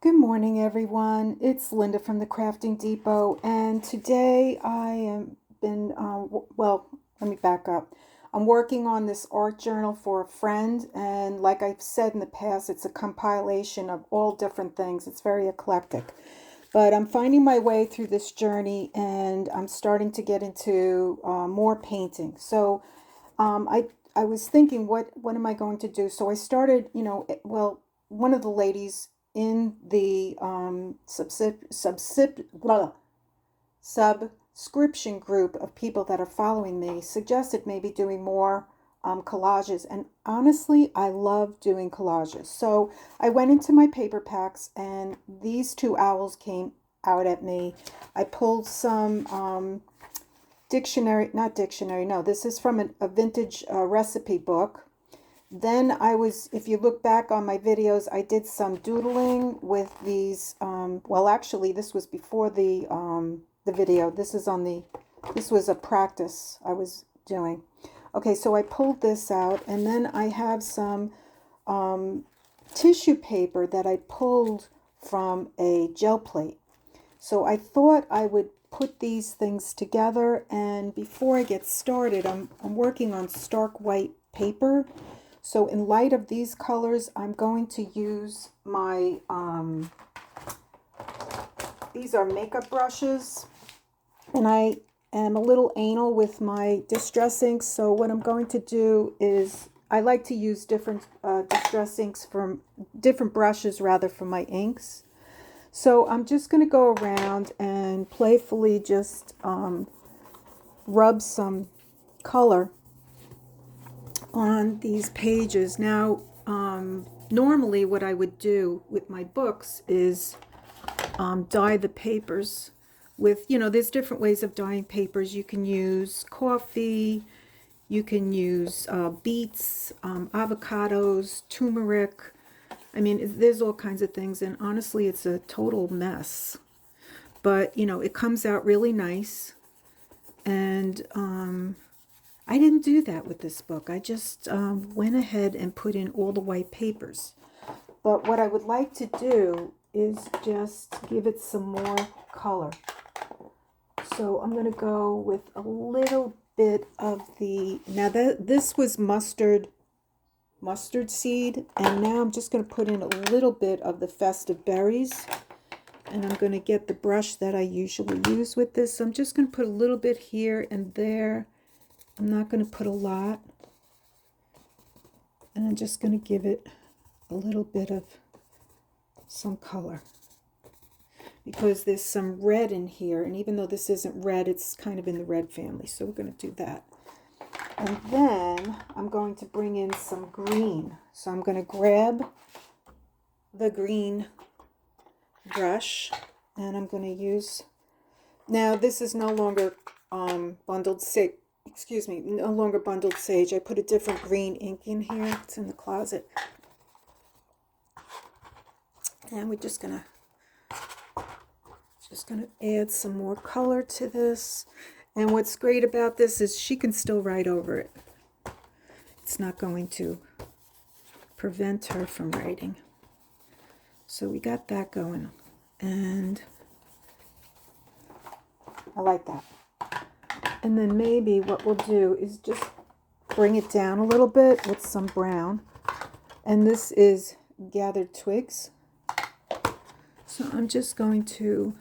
Good morning, everyone. It's Linda from the Crafting Depot, and today I am well, let me back up. I'm working on this art journal for a friend, and like I've said in the past, it's a compilation of all different things. It's very eclectic. But I'm finding my way through this journey, and I'm starting to get into more painting. So I was thinking, what am I going to do? So I started, one of the ladies in the subscription group of people that are following me suggested maybe doing more collages. And honestly, I love doing collages. So I went into my paper packs, and these two owls came out at me. I pulled some not dictionary, no, this is from a vintage recipe book. Then if you look back on my videos, I did some doodling with these. Well, actually, this was before the video. This was a practice I was doing. Okay, so I pulled this out, and then I have some tissue paper that I pulled from a gel plate. So I thought I would put these things together, and before I get started, I'm working on stark white paper. So in light of these colors, I'm going to use my, these are makeup brushes, and I am a little anal with my distress inks. So what I'm going to do is, I like to use different distress inks from different brushes rather for my inks. So I'm just going to go around and playfully just rub some color on these pages. Now, normally what I would do with my books is dye the papers with, there's different ways of dyeing papers. You can use coffee, you can use beets, avocados, turmeric. I mean, there's all kinds of things, and honestly, it's a total mess. But, it comes out really nice, and I didn't do that with this book. I just went ahead and put in all the white papers. But what I would like to do is just give it some more color. So I'm going to go with a little bit of this was mustard seed, and now I'm just going to put in a little bit of the festive berries, and I'm going to get the brush that I usually use with this. So I'm just going to put a little bit here and there. I'm not going to put a lot, and I'm just going to give it a little bit of some color, because there's some red in here, and even though this isn't red, it's kind of in the red family, so we're going to do that. And then I'm going to bring in some green. So I'm going to grab the green brush, and I'm going to use, now this is no longer bundled sage. Excuse me, no longer bundled sage. I put a different green ink in here. It's in the closet. And we're just gonna add some more color to this. And what's great about this is she can still write over it. It's not going to prevent her from writing. So we got that going, and I like that. And then maybe what we'll do is just bring it down a little bit with some brown. And this is gathered twigs. So I'm just going to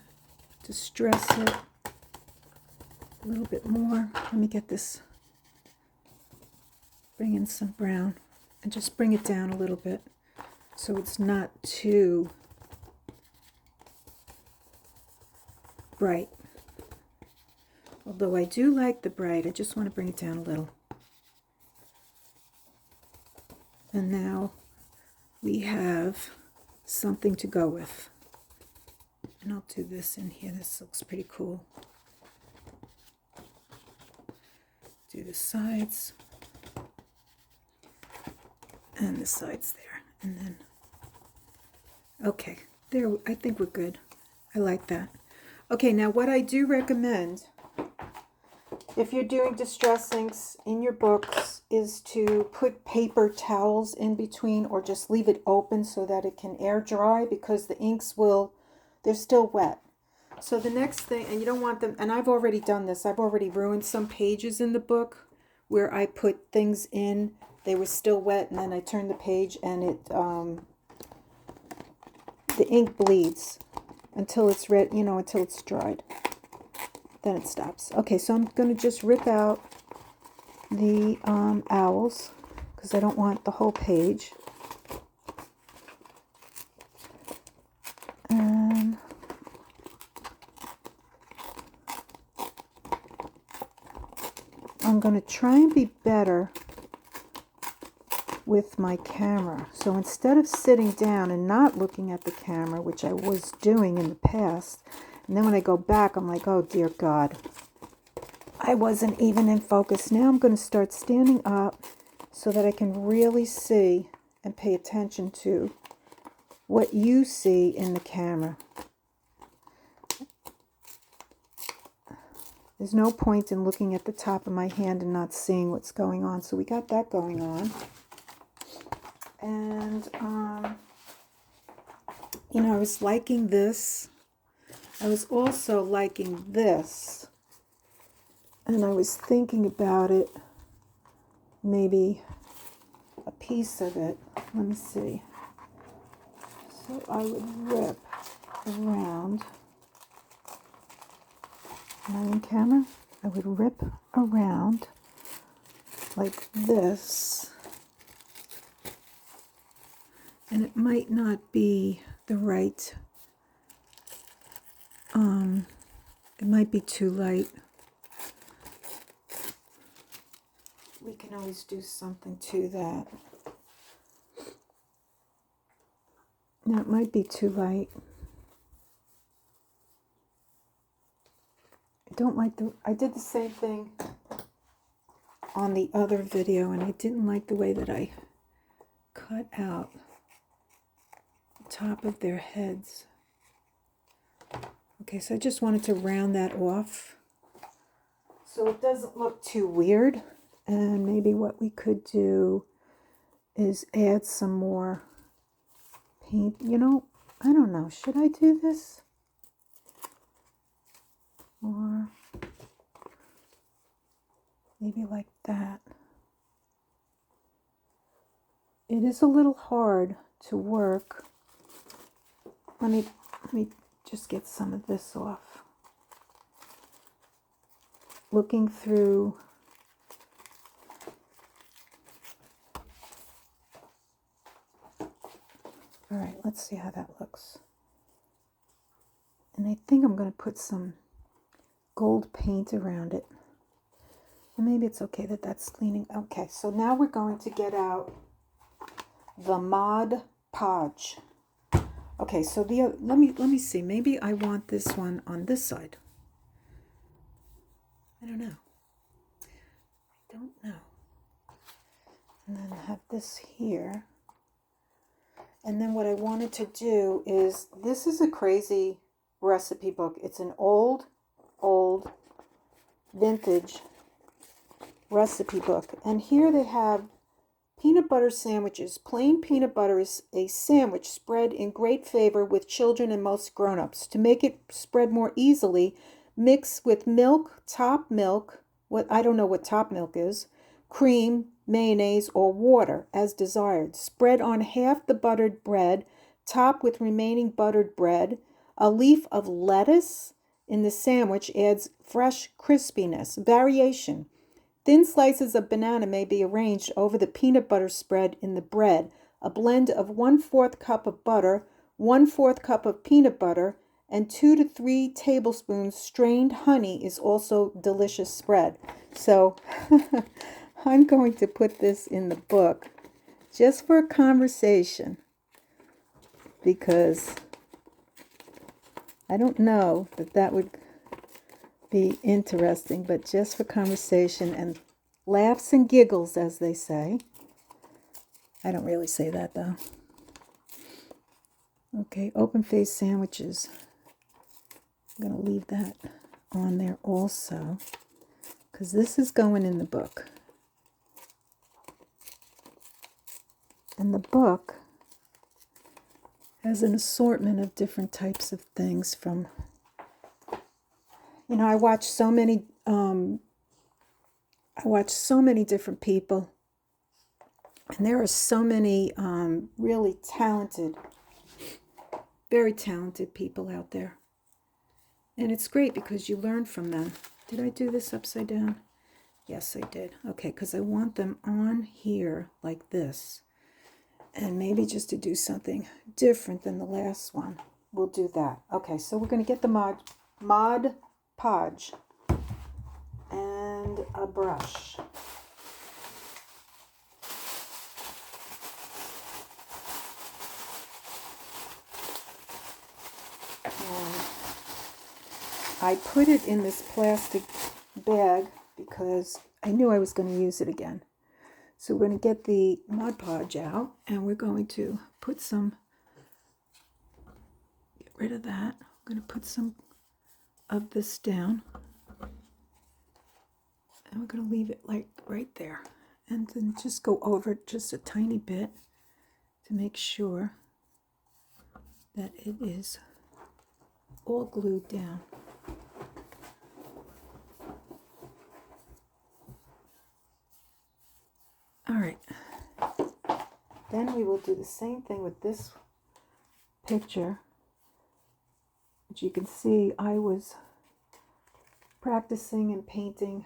distress it a little bit more. Let me get this. Bring in some brown and just bring it down a little bit so it's not too bright. Although I do like the bright, I just want to bring it down a little. And now we have something to go with. And I'll do this in here. This looks pretty cool. Do the sides. And the sides there. And then, okay, there, I think we're good. I like that. Okay, now what I do recommend if you're doing distressings in your books, is to put paper towels in between or just leave it open so that it can air dry, because the inks will, they're still wet. So the next thing, and you don't want them, and I've already done this, I've already ruined some pages in the book where I put things in, they were still wet, and then I turned the page and it, the ink bleeds until it's red, you know, until it's dried. Then it stops. Okay, so I'm going to just rip out the owls because I don't want the whole page. And I'm going to try and be better with my camera. So instead of sitting down and not looking at the camera, which I was doing in the past, and then when I go back, I'm like, oh dear God, I wasn't even in focus. Now I'm going to start standing up so that I can really see and pay attention to what you see in the camera. There's no point in looking at the top of my hand and not seeing what's going on. So we got that going on. And, you know, I was liking this. I was also liking this. And I was thinking about it, maybe a piece of it. Let me see. So I would rip around. Am I in camera? I would rip around like this. And it might not be the right, it might be too light. We can always do something to that. Now it might be too light. I don't like I did the same thing on the other video, and I didn't like the way that I cut out the top of their heads. Okay, so I just wanted to round that off so it doesn't look too weird. And maybe what we could do is add some more paint. You know, I don't know. Should I do this? Or maybe like that. It is a little hard to work. Let me just get some of this off. Looking through all right, let's see how that looks. And I think I'm going to put some gold paint around it. And maybe it's okay that that's cleaning. Okay, so now we're going to get out the Mod Podge. Okay, so the let me see. Maybe I want this one on this side. I don't know. I don't know. And then I have this here. And then what I wanted to do is, this is a crazy recipe book. It's an old vintage recipe book. And here they have peanut butter sandwiches. Plain peanut butter is a sandwich spread in great favor with children and most grown-ups. To make it spread more easily, mix with milk, top milk, I don't know what top milk is, cream, mayonnaise, or water as desired. Spread on half the buttered bread, top with remaining buttered bread. A leaf of lettuce in the sandwich adds fresh crispiness. Variation. Thin slices of banana may be arranged over the peanut butter spread in the bread. A blend of 1/4 cup of butter, 1/4 cup of peanut butter, and 2 to 3 tablespoons strained honey is also delicious spread. So I'm going to put this in the book just for a conversation, because I don't know that would be interesting, but just for conversation and laughs and giggles, as they say. I don't really say that though. Okay, open face sandwiches. I'm going to leave that on there also, because this is going in the book. And the book has an assortment of different types of things from, you know, I watch so many different people, and there are so many really talented, very talented people out there. And it's great because you learn from them. Did I do this upside down? Yes, I did. Okay, because I want them on here like this. And maybe just to do something different than the last one, we'll do that. Okay, so we're going to get the Mod Podge and a brush. And I put it in this plastic bag because I knew I was going to use it again. So we're going to get the Mod Podge out, and we're going to put some, get rid of that. I'm going to put some of this down, and we're going to leave it like right there, and then just go over it just a tiny bit to make sure that it is all glued down. All right, then we will do the same thing with this picture, which you can see I was practicing and painting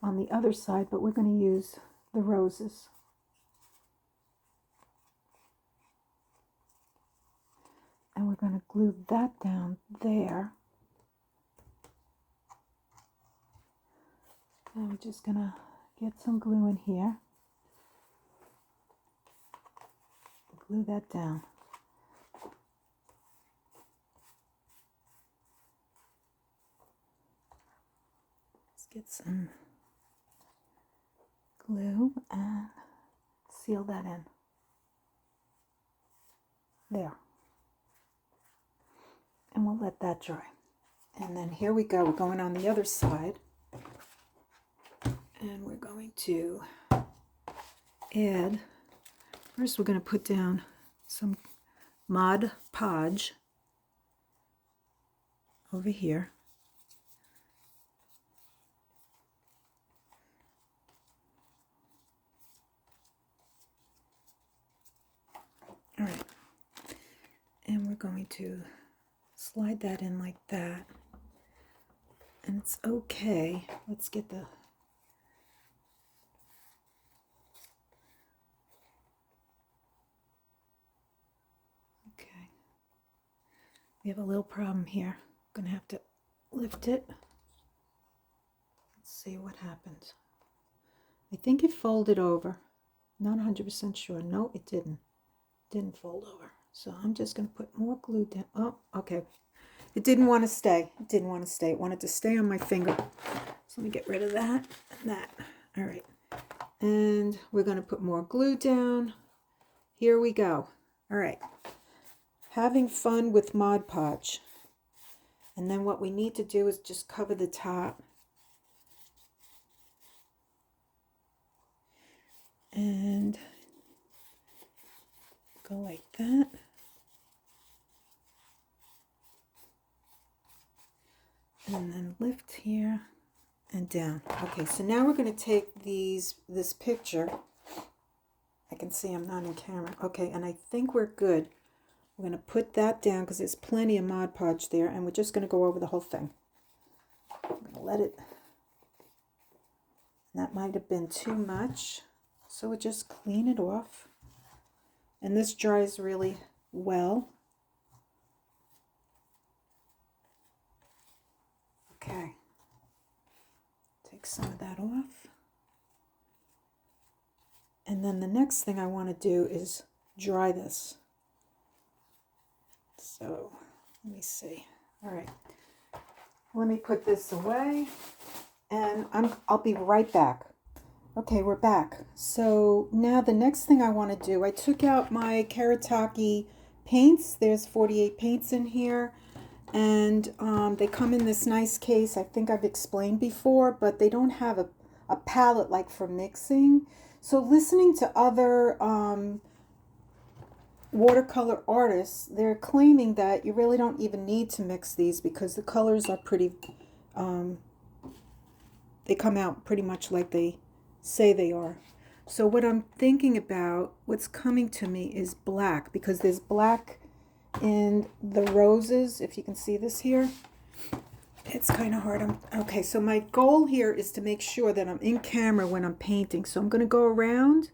on the other side, but we're going to use the roses. And we're going to glue that down there. And we're just going to get some glue in here. Glue that down. Let's get some glue and seal that in. There. And we'll let that dry. And then here we go. We're going on the other side. And we're going to add, first we're going to put down some Mod Podge over here. All right. And we're going to slide that in like that. And it's okay. Let's get the we have a little problem here. I'm going to have to lift it. Let's see what happens. I think it folded over. Not 100% sure. No, it didn't. Didn't fold over. So I'm just going to put more glue down. Oh, okay. It didn't want to stay. It didn't want to stay. It wanted to stay on my finger. So let me get rid of that and that. All right. And we're going to put more glue down. Here we go. All right. Having fun with Mod Podge. And then what we need to do is just cover the top. And go like that. And then lift here and down. Okay, so now we're going to take this picture. I can see I'm not in camera. Okay, and I think we're good. We're going to put that down because there's plenty of Mod Podge there, and we're just going to go over the whole thing. I'm going to let it, that might have been too much, so we'll just clean it off. And this dries really well. Okay, take some of that off. And then the next thing I want to do is dry this. So let me see. All right, let me put this away, and I'll be right back. Okay, we're back. So now the next thing I want to do, I took out my Karataki paints. There's 48 paints in here, And they come in this nice case. I think I've explained before, but they don't have a palette like for mixing. So listening to other watercolor artists, they're claiming that you really don't even need to mix these because the colors are pretty, they come out pretty much like they say they are. So what I'm thinking about, what's coming to me is black, because there's black in the roses, if you can see this here. It's kind of hard. Okay, so my goal here is to make sure that I'm in camera when I'm painting. So I'm going to go around.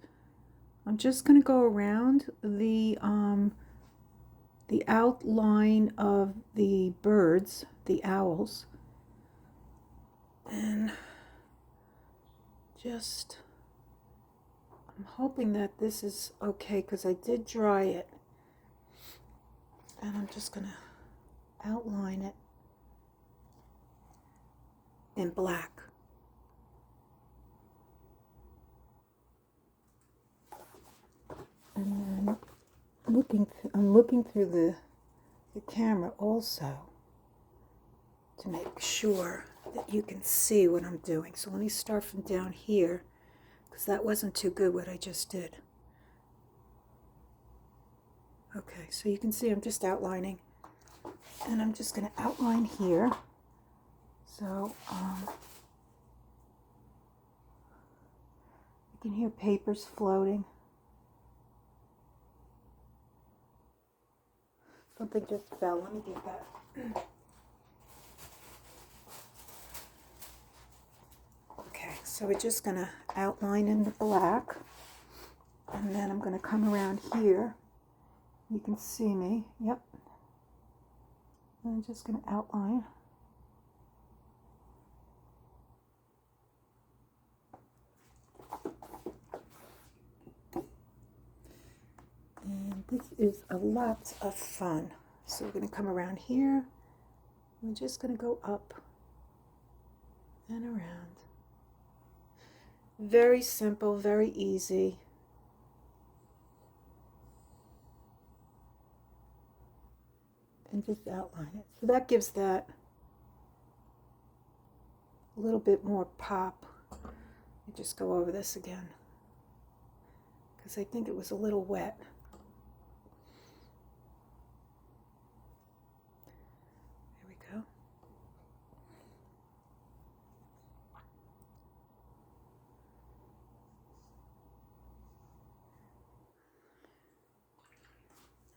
I'm just going to go around the outline of the birds, the owls, and just, I'm hoping that this is okay because I did dry it. And I'm just going to outline it in black. And then I'm looking through the camera also to make sure that you can see what I'm doing. So let me start from down here, because that wasn't too good what I just did. Okay, so you can see I'm just outlining, and I'm just going to outline here. So you can hear papers floating. Something just fell. Let me get that. Okay, so we're just going to outline in the black, and then I'm going to come around here. You can see me. Yep. I'm just going to outline. And this is a lot of fun. So we're going to come around here. We're just going to go up and around. Very simple, very easy. And just outline it. So that gives that a little bit more pop. Let me just go over this again, because I think it was a little wet. There we go.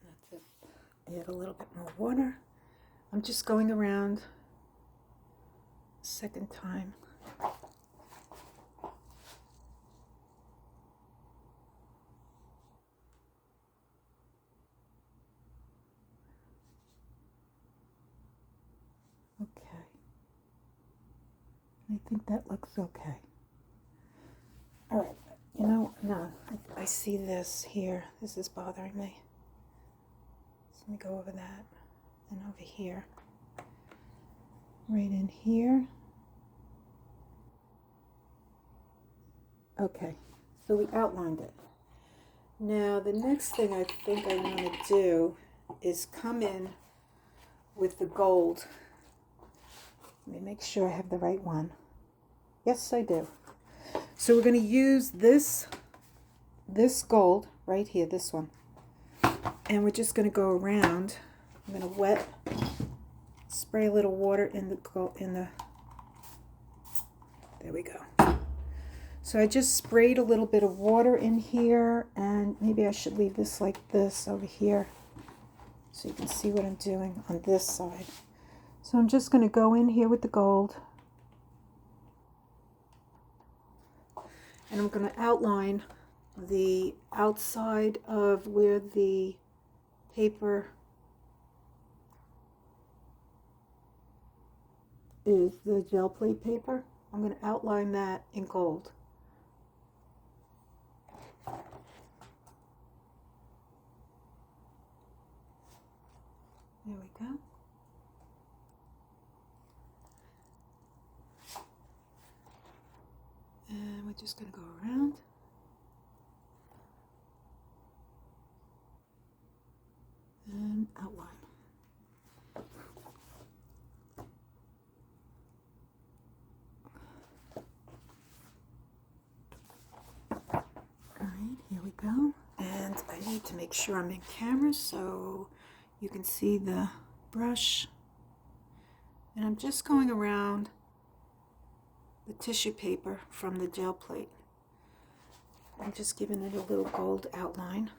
That's it. Add a little bit more water. I'm just going around a second time. Okay. I think that looks okay. All right. You know, no, I see this here. This is bothering me. So let me go over that and over here. Right in here. Okay, so we outlined it. Now the next thing I think I want to do is come in with the gold. Let me make sure I have the right one. Yes, I do. So we're going to use this gold right here, this one. And we're just going to go around. I'm going to spray a little water in the, there we go. So I just sprayed a little bit of water in here, and maybe I should leave this like this over here so you can see what I'm doing on this side. So I'm just going to go in here with the gold, and I'm going to outline the outside of where the paper is, the gel plate paper. I'm going to outline that in gold. There we go. And we're just going to go around. And outline. need to make sure I'm in camera so you can see the brush. And I'm just going around the tissue paper from the gel plate. I'm just giving it a little gold outline.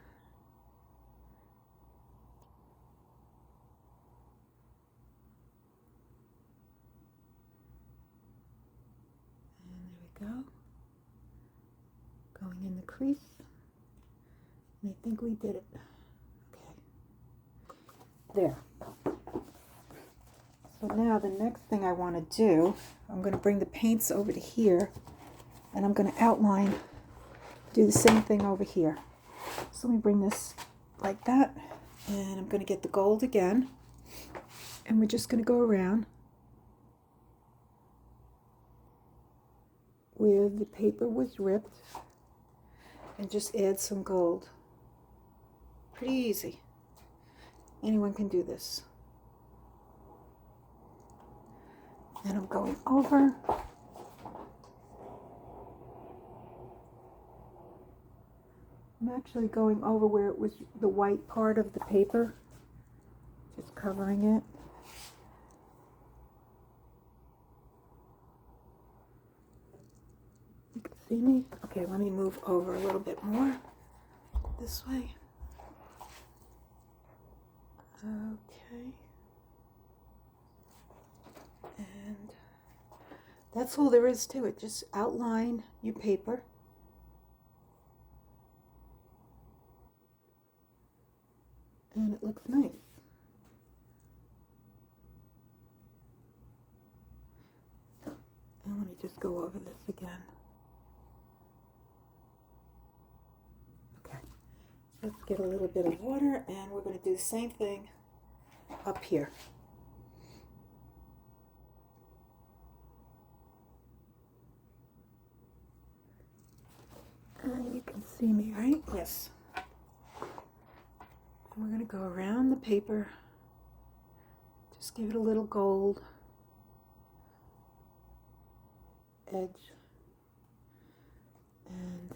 And there we go. Going in the crease. And I think we did it. Okay. There. So now the next thing I want to do, I'm going to bring the paints over to here, and I'm going to outline, do the same thing over here. So let me bring this like that, and I'm going to get the gold again, and we're just going to go around where the paper was ripped and just add some gold. Pretty easy. Anyone can do this. And I'm going over. I'm actually going over where it was the white part of the paper, just covering it. You can see me? Okay, let me move over a little bit more this way. Okay. And that's all there is to it. Just outline your paper. And it looks nice. And let me just go over this again. Okay. Let's get a little bit of water, and we're going to do the same thing up here. And you can see me, right? Yes. And we're going to go around the paper. Just give it a little gold edge. And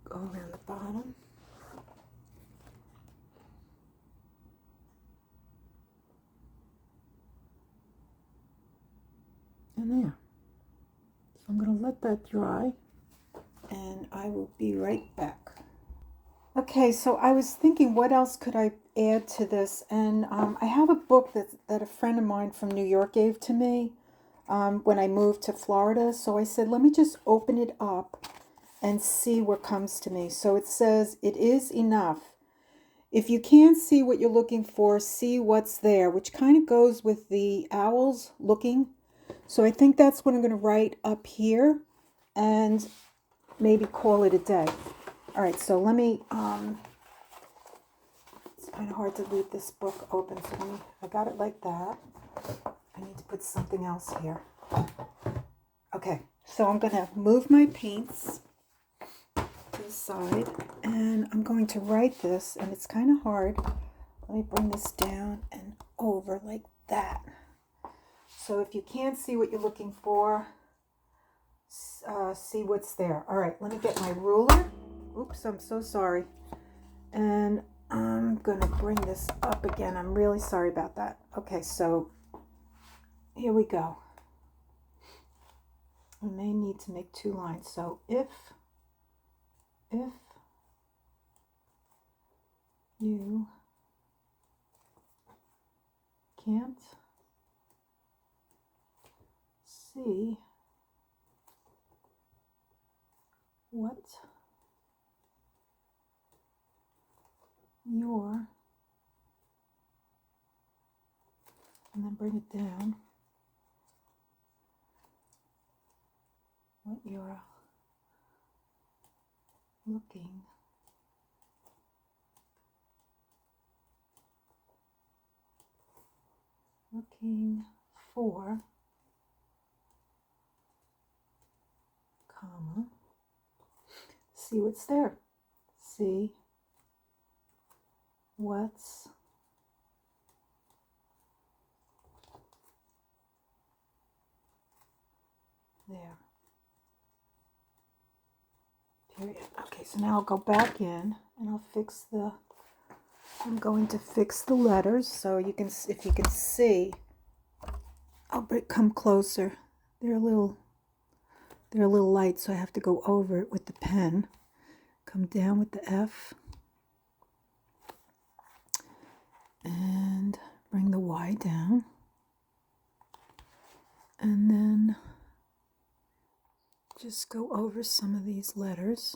go around the bottom. And there. So I'm going to let that dry, and I will be right back. Okay, so I was thinking, what else could I add to this? And I have a book that a friend of mine from New York gave to me when I moved to Florida. So I said, let me just open it up and see what comes to me. So it says, it is enough. If you can't see what you're looking for, see what's there, which kind of goes with the owls looking. So I think that's what I'm going to write up here and maybe call it a day. All right, so let me, it's kind of hard to leave this book open, so I got it like that. I need to put something else here. Okay, so I'm going to move my paints to the side, and I'm going to write this, and it's kind of hard. Let me bring this down and over like that. So if you can't see what you're looking for, see what's there. All right, let me get my ruler. Oops, I'm so sorry. And I'm going to bring this up again. I'm really sorry about that. Okay, so here we go. We may need to make 2 lines. So if you can't see what your, and then bring it down, what you're looking for, comma, see what's there. See what's there. Okay, so now I'll go back in and I'll fix the, I'm going to fix the letters so you can, if you can see, I'll come closer. They're a little light, so I have to go over it with the pen. Come down with the F and bring the Y down. And then just go over some of these letters.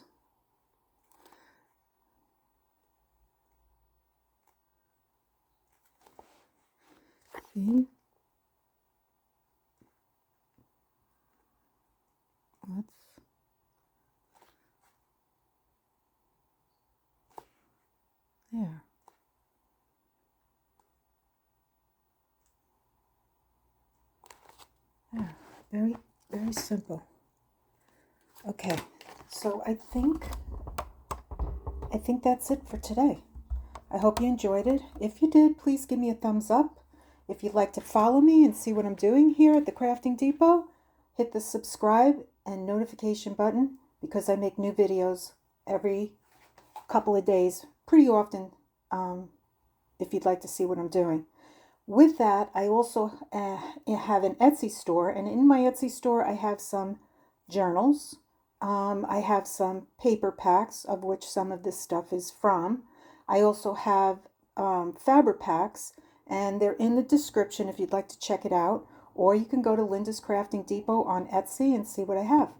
See? There. There. Very, very simple. Okay, so I think that's it for today. I hope you enjoyed it. If you did, please give me a thumbs up. If you'd like to follow me and see what I'm doing here at the Crafting Depot, hit the subscribe and notification button because I make new videos every couple of days, pretty often, if you'd like to see what I'm doing. With that, I also have an Etsy store, and in my Etsy store, I have some journals. I have some paper packs, of which some of this stuff is from. I also have fabric packs, and they're in the description if you'd like to check it out. Or you can go to Linda's Crafting Depot on Etsy and see what I have.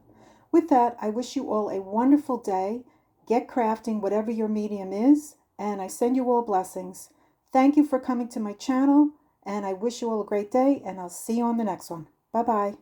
With that, I wish you all a wonderful day. Get crafting, whatever your medium is, and I send you all blessings. Thank you for coming to my channel, and I wish you all a great day, and I'll see you on the next one. Bye-bye.